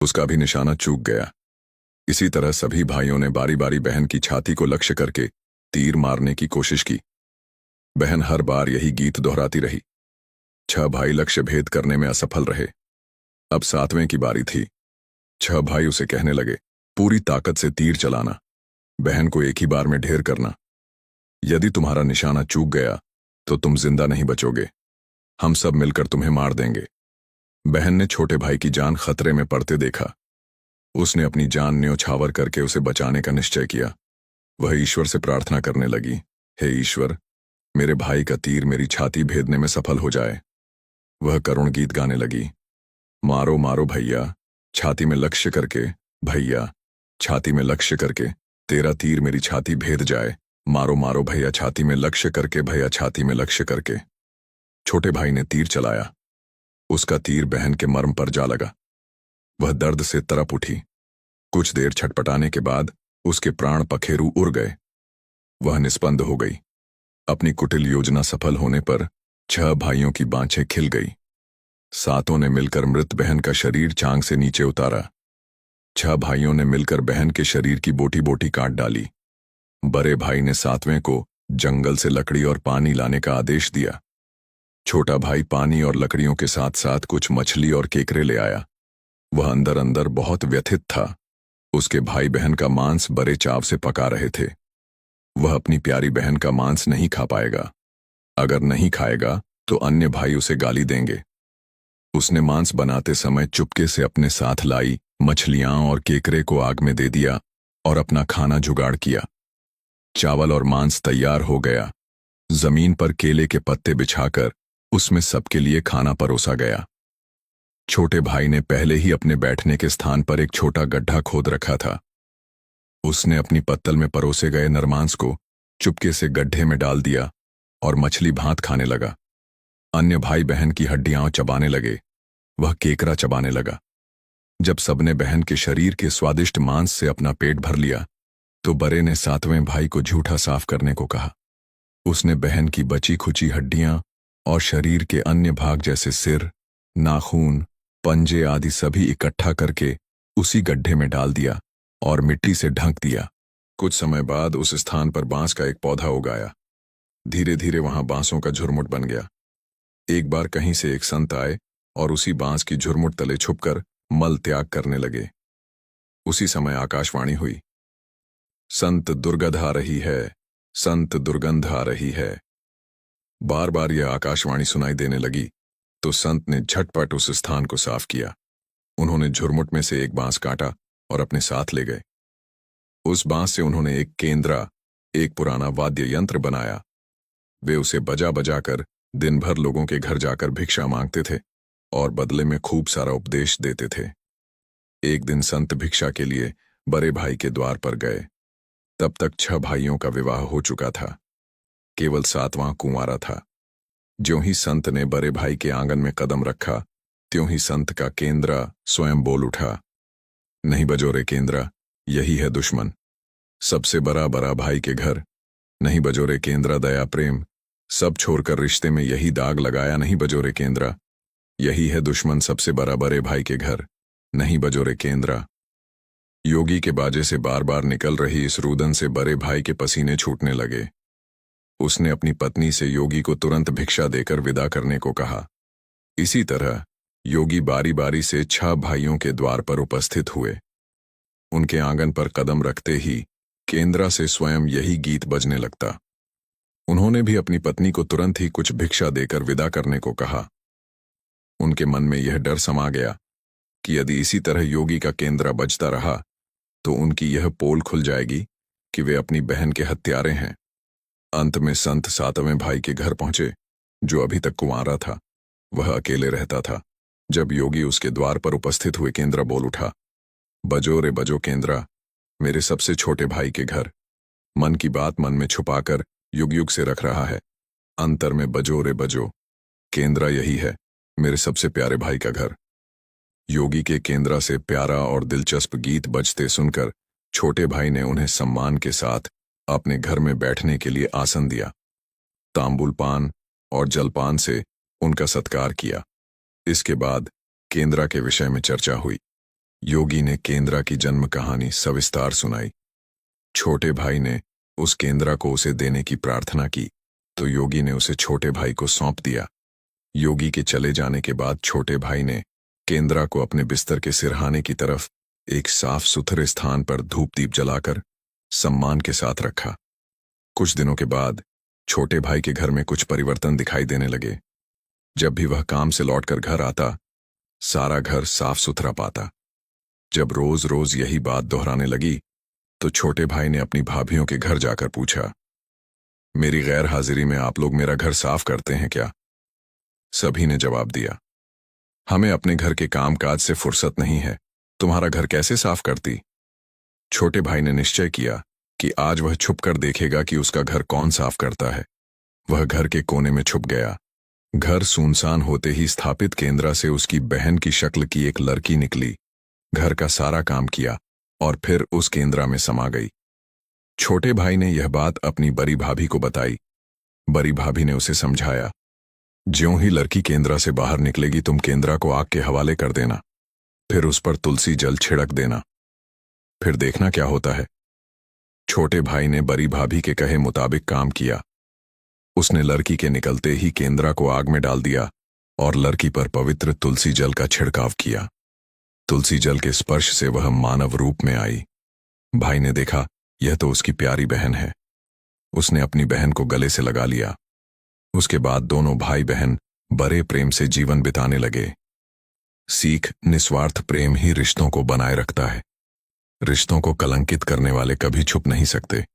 उसका भी निशाना चूक गया। इसी तरह सभी भाइयों ने बारी बारी बहन की छाती को लक्ष्य करके तीर मारने की कोशिश की। बहन हर बार यही गीत दोहराती रही। 6 भाई लक्ष्य भेद करने में असफल रहे। अब 7वें की बारी थी। 6 भाई उसे कहने लगे, पूरी ताकत से तीर चलाना, बहन को एक ही बार में ढेर करना। यदि तुम्हारा निशाना चूक गया तो तुम जिंदा नहीं बचोगे, हम सब मिलकर तुम्हें मार देंगे। बहन ने छोटे भाई की जान खतरे में पड़ते देखा। उसने अपनी जान न्योछावर करके उसे बचाने का निश्चय किया। वह ईश्वर से प्रार्थना करने लगी, हे ईश्वर, मेरे भाई का तीर मेरी छाती भेदने में सफल हो जाए। वह करुण गीत गाने लगी, मारो मारो भैया, छाती में लक्ष्य करके, भैया छाती में लक्ष्य करके, तेरा तीर मेरी छाती भेद जाए। मारो मारो भैया, छाती में लक्ष्य करके, भैया छाती में लक्ष्य करके। छोटे भाई ने तीर चलाया। उसका तीर बहन के मर्म पर जा लगा। वह दर्द से तड़प उठी। कुछ देर छटपटाने के बाद उसके प्राण पखेरु उड़ गए। वह निस्पंद हो गई। अपनी कुटिल योजना सफल होने पर 6 भाइयों की बाँछें खिल गई। 7 ने मिलकर मृत बहन का शरीर चांग से नीचे उतारा। 6 भाइयों ने मिलकर बहन के शरीर की बोटी बोटी काट डाली। बड़े भाई ने 7वें को जंगल से लकड़ी और पानी लाने का आदेश दिया। छोटा भाई पानी और लकड़ियों के साथ साथ कुछ मछली और केकरे ले आया। वह अंदर अंदर बहुत व्यथित था। उसके भाई बहन का मांस बड़े चाव से पका रहे थे। वह अपनी प्यारी बहन का मांस नहीं खा पाएगा। अगर नहीं खाएगा तो अन्य भाई उसे गाली देंगे। उसने मांस बनाते समय चुपके से अपने साथ लाई मछलियां और केकरे को आग में दे दिया और अपना खाना जुगाड़ किया। चावल और मांस तैयार हो गया। जमीन पर केले के पत्ते बिछाकर उसमें सबके लिए खाना परोसा गया। छोटे भाई ने पहले ही अपने बैठने के स्थान पर एक छोटा गड्ढा खोद रखा था। उसने अपनी पत्तल में परोसे गए नरमांस को चुपके से गड्ढे में डाल दिया और मछली भात खाने लगा। अन्य भाई बहन की हड्डियां चबाने लगे। वह केकरा चबाने लगा। जब सबने बहन के शरीर के स्वादिष्ट मांस से अपना पेट भर लिया तो बड़े ने 7वें भाई को झूठा साफ करने को कहा। उसने बहन की बची खुची हड्डियां और शरीर के अन्य भाग जैसे सिर, नाखून, पंजे आदि सभी इकट्ठा करके उसी गड्ढे में डाल दिया और मिट्टी से ढक दिया। कुछ समय बाद उस स्थान पर बांस का एक पौधा उगाया। धीरे धीरे वहां बांसों का झुरमुट बन गया। एक बार कहीं से एक संत आए और उसी बांस की झुरमुट तले छुपकर मल त्याग करने लगे। उसी समय आकाशवाणी हुई, संत दुर्गंध आ रही है, संत दुर्गंध आ रही है। बार बार यह आकाशवाणी सुनाई देने लगी तो संत ने झटपट उस स्थान को साफ किया। उन्होंने झुरमुट में से एक बांस काटा और अपने साथ ले गए। उस बांस से उन्होंने एक केंद्रा, एक पुराना वाद्य यंत्र बनाया। वे उसे बजा बजा कर दिन भर लोगों के घर जाकर भिक्षा मांगते थे और बदले में खूब सारा उपदेश देते थे। एक दिन संत भिक्षा के लिए बड़े भाई के द्वार पर गए। तब तक 6 भाइयों का विवाह हो चुका था। केवल 7वां कुंवारा था। ज्यों ही संत ने बड़े भाई के आंगन में कदम रखा त्यों ही संत का केंद्रा स्वयं बोल उठा, नहीं बजोरे केंद्रा, यही है दुश्मन, सबसे बड़ा बड़ा भाई के घर। नहीं बजोरे केंद्रा, दया प्रेम सब छोड़कर रिश्ते में यही दाग लगाया। नहीं बजोरे केंद्रा, यही है दुश्मन, सबसे बड़ा बड़े भाई के घर। नहीं बजोरे केंद्रा। योगी के बाजे से बार बार निकल रही इस रुदन से बड़े भाई के पसीने छूटने लगे। उसने अपनी पत्नी से योगी को तुरंत भिक्षा देकर विदा करने को कहा। इसी तरह योगी बारी बारी से 6 भाइयों के द्वार पर उपस्थित हुए। उनके आंगन पर कदम रखते ही केंद्रा से स्वयं यही गीत बजने लगता। उन्होंने भी अपनी पत्नी को तुरंत ही कुछ भिक्षा देकर विदा करने को कहा। उनके मन में यह डर समा गया कि यदि इसी तरह योगी का केंद्रा बजता रहा तो उनकी यह पोल खुल जाएगी कि वे अपनी बहन के हत्यारे हैं। अंत में संत 7वें भाई के घर पहुंचे, जो अभी तक कुंवारा था। वह अकेले रहता था। जब योगी उसके द्वार पर उपस्थित हुए, केंद्रा बोल उठा, बजो रे बजो केंद्रा, मेरे सबसे छोटे भाई के घर। मन की बात मन में छुपाकर युग युग से रख रहा है। अंतर में बजो रे बजो केंद्रा, यही है मेरे सबसे प्यारे भाई का घर। योगी के केंद्रा से प्यारा और दिलचस्प गीत बजते सुनकर छोटे भाई ने उन्हें सम्मान के साथ अपने घर में बैठने के लिए आसन दिया। तांबुल पान और जलपान से उनका सत्कार किया। इसके बाद केंद्रा के विषय में चर्चा हुई। योगी ने केंद्रा की जन्म कहानी सविस्तार सुनाई। छोटे भाई ने उस केंद्रा को उसे देने की प्रार्थना की तो योगी ने उसे छोटे भाई को सौंप दिया। योगी के चले जाने के बाद छोटे भाई ने केंद्रा को अपने बिस्तर के सिरहाने की तरफ एक साफ सुथरे स्थान पर धूप दीप जलाकर सम्मान के साथ रखा। कुछ दिनों के बाद छोटे भाई के घर में कुछ परिवर्तन दिखाई देने लगे। जब भी वह काम से लौटकर घर आता, सारा घर साफ सुथरा पाता। जब रोज रोज यही बात दोहराने लगी तो छोटे भाई ने अपनी भाभियों के घर जाकर पूछा, मेरी गैर हाजिरी में आप लोग मेरा घर साफ करते हैं क्या? सभी ने जवाब दिया, हमें अपने घर के कामकाज से फुर्सत नहीं है, तुम्हारा घर कैसे साफ करती? छोटे भाई ने निश्चय किया कि आज वह छुप कर देखेगा कि उसका घर कौन साफ करता है। वह घर के कोने में छुप गया। घर सुनसान होते ही स्थापित केंद्रा से उसकी बहन की शक्ल की एक लड़की निकली, घर का सारा काम किया और फिर उस केंद्रा में समा गई। छोटे भाई ने यह बात अपनी बड़ी भाभी को बताई। बड़ी भाभी ने उसे समझाया, ज्यों ही लड़की केंद्रा से बाहर निकलेगी तुम केंद्रा को आग के हवाले कर देना, फिर उस पर तुलसी जल छिड़क देना, फिर देखना क्या होता है। छोटे भाई ने बड़ी भाभी के कहे मुताबिक काम किया। उसने लड़की के निकलते ही केंद्रा को आग में डाल दिया और लड़की पर पवित्र तुलसी जल का छिड़काव किया। तुलसी जल के स्पर्श से वह मानव रूप में आई। भाई ने देखा यह तो उसकी प्यारी बहन है। उसने अपनी बहन को गले से लगा लिया। उसके बाद दोनों भाई बहन बड़े प्रेम से जीवन बिताने लगे। सीख, निस्वार्थ प्रेम ही रिश्तों को बनाए रखता है। रिश्तों को कलंकित करने वाले कभी छुप नहीं सकते।